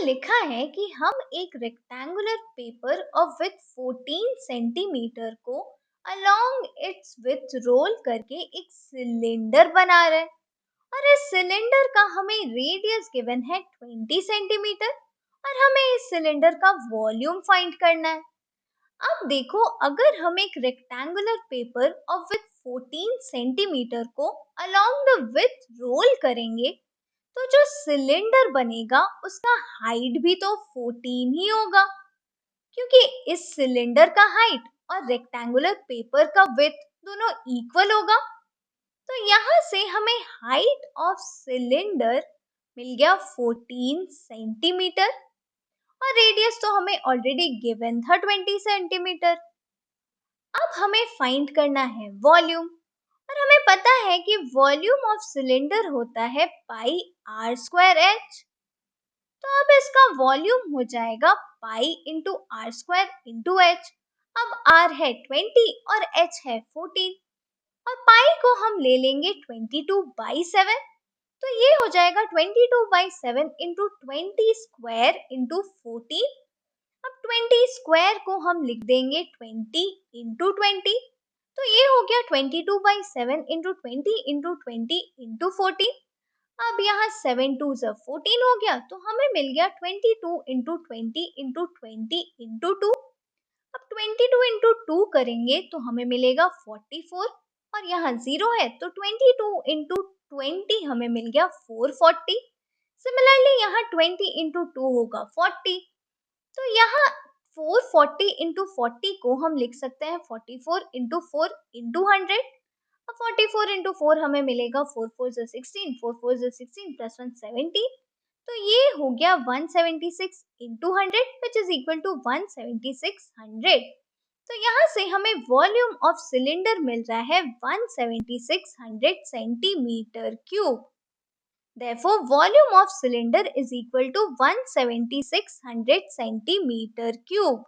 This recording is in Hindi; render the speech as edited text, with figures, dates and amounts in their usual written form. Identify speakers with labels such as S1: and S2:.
S1: लिखा है कि हम एक रेक्टेंगुलर पेपर और विथ 14 सेंटीमीटर को अलोंग इट्स विथ रोल करके एक सिलेंडर बना रहे हैं। और इस सिलेंडर का हमें रेडियस गिवन है 20 सेंटीमीटर और हमें इस सिलेंडर का वॉल्यूम फाइंड करना है। अब देखो, अगर हम एक रेक्टेंगुलर पेपर और विथ 14 सेंटीमीटर को अलोंग द विथ रोल करेंगे तो जो सिलेंडर बनेगा उसका हाइट भी तो 14 ही होगा, क्योंकि इस सिलेंडर का हाइट और रेक्टेंगुलर पेपर का विड्थ दोनों इक्वल होगा। तो यहाँ से हमें हाइट ऑफ सिलेंडर मिल गया 14 सेंटीमीटर और रेडियस तो हमें ऑलरेडी गिवन था 20 सेंटीमीटर। अब हमें फाइंड करना है वॉल्यूम, और हमें पता है कि वॉल्यूम ऑफ सिलेंडर होता है पाई आर स्क्वायर एच। तो अब इसका वॉल्यूम हो जाएगा pi into R square into H. अब आर है 20 और एच है 14 और पाई को हम ले लेंगे 22/7। तो ये हो जाएगा 22/7 इंटू 20 स्क्वायर इंटू 14। अब 20 स्क्वायर को हम लिख देंगे 20 इंटू 20। तो ये हो गया 22/7 इंटू 20 इंटू 20 इंटू 14। अब यहाँ 7 2 ज़ा 14 हो गया, तो हमें मिल गया 22 इंटू 20 इंटू 20 इंटू 2। अब 22 इंटू 2 करेंगे तो हमें मिलेगा 44 और यहाँ 0 है तो 22 इंटू 20 हमें मिल गया 440। सिमिलरली यहाँ 20 इंटू 2 होगा 40। तो यहाँ 440 इंटू 40 को हम लिख सकते हैं 44 इंटू 4 इंटू 100। अब 44 इंटू 4 हमें मिलेगा 4 4 ज़ा 16, 4 4 ज़ा 16 प्लस 1 17। तो ये हो गया 176 into 100 which is equal to 176 तो यहाँ से हमें वॉल्यूम ऑफ सिलेंडर मिल रहा है 176 centimetre cube. Therefore, volume of cylinder is equal to 176 centimeter cube.